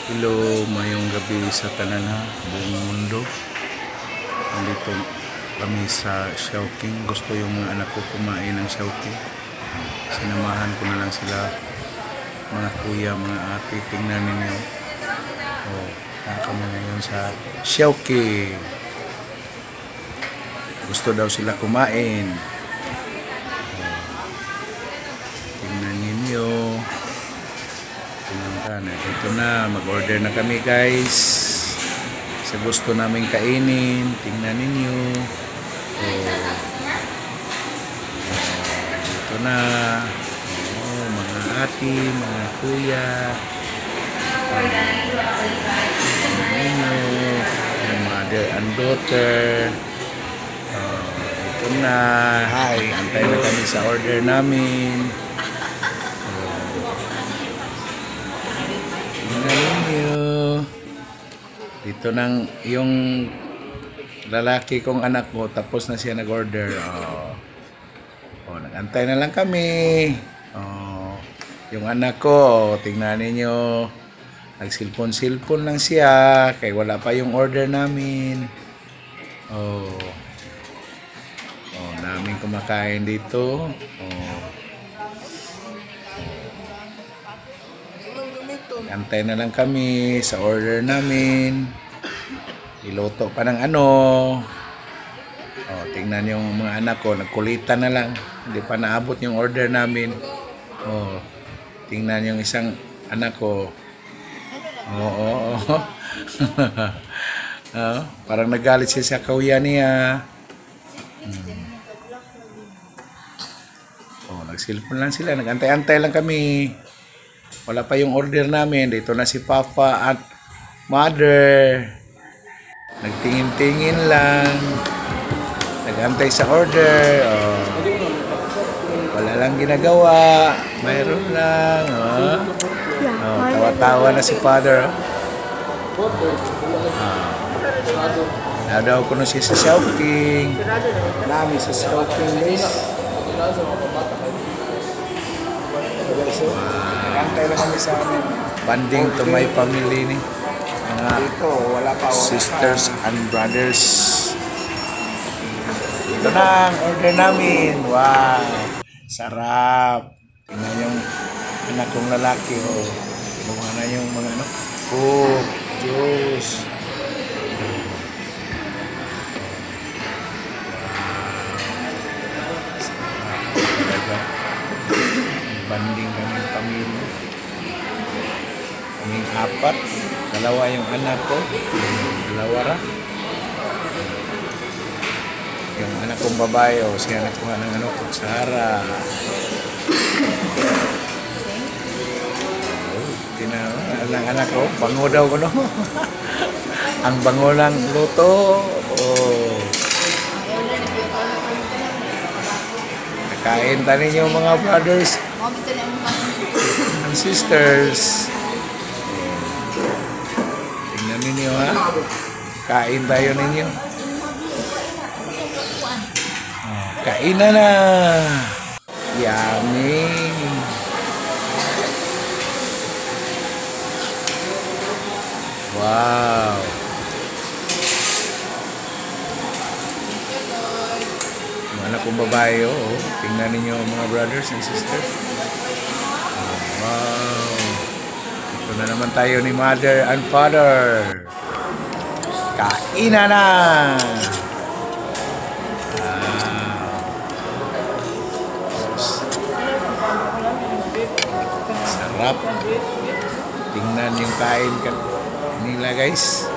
Hello, mayong gabi sa tanan ha, buong mundo. Nandito kami sa Chowking. Gusto yung mga anak ko kumain ng Chowking. Sinamahan ko na lang sila, mga kuya, mga ate. Tingnan ninyo. Oh, kami ngayon sa Chowking. Gusto daw sila kumain. Tingnan ninyo. Ito na, mag-order na kami guys sa gusto namin kainin. Tingnan ninyo. Ito na, mga ate, mga kuya. Tingnan ninyo, yung mother and daughter. Ito na, hi, antay na kami sa order namin. Dito nang yung lalaki kong anak ko, tapos na siya nag-order. Nag-antay na lang kami. Yung anak ko, tingnan ninyo, nagsilpon-silpon lang siya kaya wala pa yung order namin. Namin kumakain dito. Antay na lang kami sa order namin. Iluto pa ng ano. Tingnan yung mga anak ko, nagkulitan na lang. Hindi pa naabot yung order namin. Tingnan yung isang anak ko. Parang nagalit siya sa kauya niya. Nagsilpon lang sila, nagantay-antay lang kami. Wala pa yung order namin. Dito na si Papa at Mother. Nagtingin-tingin lang. Nagantay sa order. Wala lang ginagawa. Mayroon lang. Tawa-tawa na si Father. Nadaw ko na siya sa Chowking. Marami sa Chowking guys. Nagantay lang kami sa amin. Banding to my family ni. Dito, wala pa. Sisters and brothers. Ito na ang order namin. Wow. Sarap. Tingnan yung anak kong lalaki. Kinuha na yung mga ano. Coke, juice. Banding kaming pamilya. Kaming apat. Dalawa yung anak ko. Dalawa ra. Yung anak kong babae, siya nakuha ng ano, kutsara. Ang anak ko, bango daw ko no. Ang bango ng luto. Kain tanin yung mga brothers and sisters. Tingnan ninyo ha. Kain tayo ninyo. Kain na na. Yummy. Wow. Anak kong babae, tingnan ninyo mga brothers and sisters. Wow. Ito na naman tayo ni Mother and Father. Kain na! Sarap. Tingnan yung kain nila guys.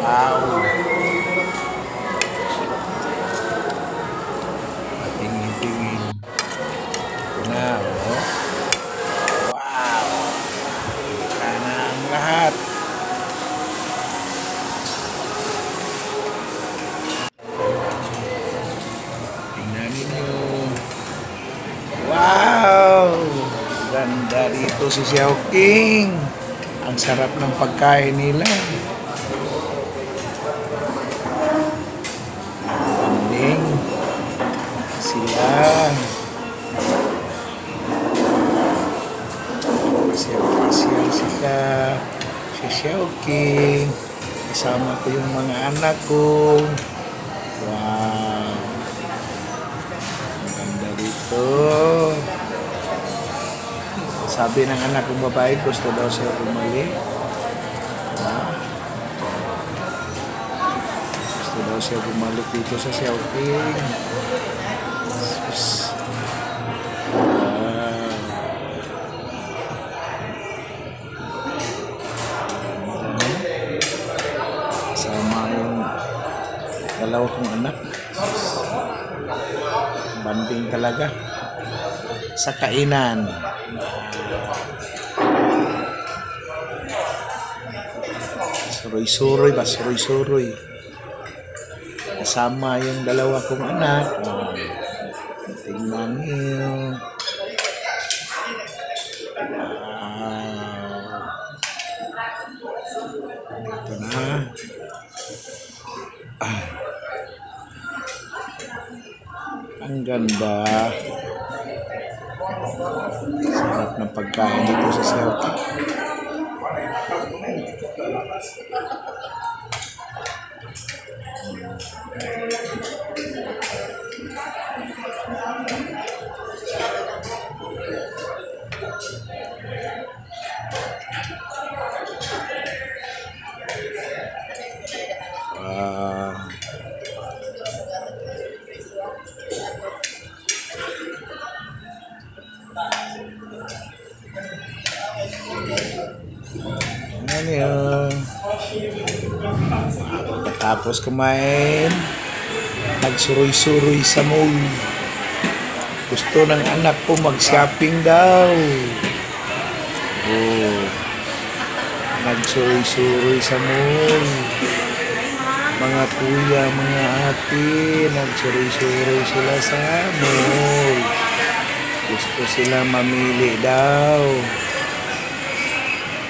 Wow. Tingin. Wow. Kita na ang lahat. Tingnan ninyo. Wow. Ganda dito si Chowking. Ang sarap ng pagkain nila. Banding sila. Pasyal ka. Si Xiaoking. Kasama ko yung mga anak ko. Wow. Ang ganda dito. Sabi ng anak kong babae, gusto daw siya bumalik. Wow. Gusto daw siya bumalik dito sa Xiaoking. Sus. Sama yung dalawa kong anak. Banding talaga sa kainan. Suroy-suroy ba? Suroy-suroy. Kasama yung dalawa kong anak. Tingnan niyo. Ito na. Ang ganda. Sarap ng pagkain dito sa Xiaoking. Ano yun? Pagkatapos kumain, nagsuroy-suroy sa mall. Gusto ng anak ko mag-shopping daw. Oh, nagsuroy-suroy sa mall. Mga kuya, mga ate, nagsuroy-suroy sila sa mall. Gusto sila mamili daw.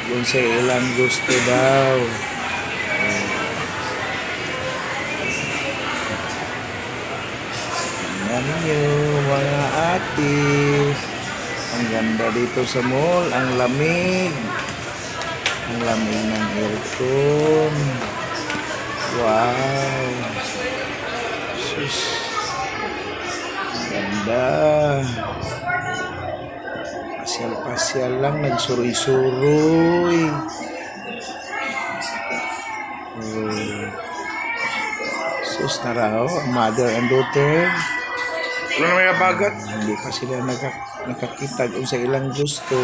Yung sa ilang gusto daw. Tingnan nyo mga ate. Ang ganda dito sa mall. Ang lamig. Ang lamig ng aircon. Wow. Sus. Ang ganda. Pasyal-pasyal lang, nagsuroy-suroy. Sus na raw, mother and daughter. Wala na may abagat. Hindi pa sila nakakita kung sa ilang gusto.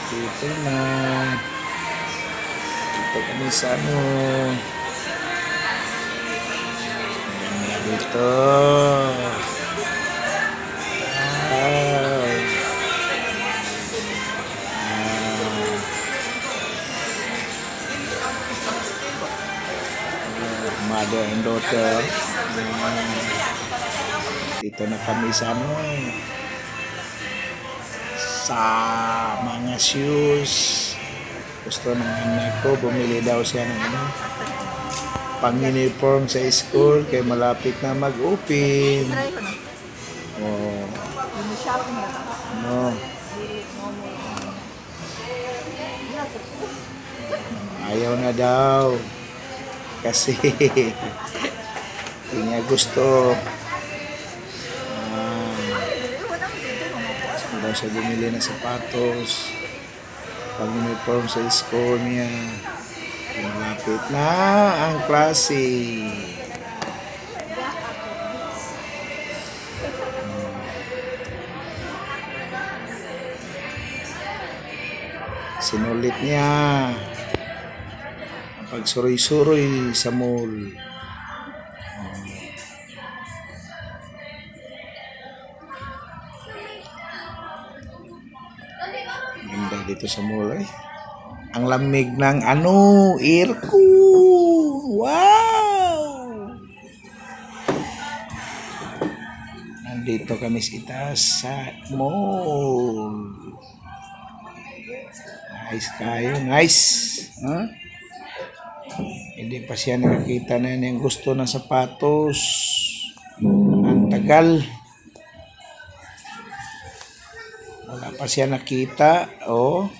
Dito na. Dito kami sa ano. Dito. Mother and daughter. Dito na kami sa ano, sa mga shoes. Gusto ng anak ko, bumili daw siya ng ano, pang-uniform sa school kaya malapit na mag-open. Oh. Ano? Ayaw na daw. Kasi hindi niya gusto. Gusto daw siya bumili ng sapatos, pang-uniform sa school niya. Malapit na ang klase. Sinulit niya ang pagsuroy-suroy sa mall. Ganda dito sa mall eh. Ang lamig ng ano, aircon. Wow! Nandito kami sa mall. Nice kayo, nice. Huh? Hindi pa siya nakakita na yung gusto ng sapatos. Ang tagal. Wala pa siya nakita. Oh.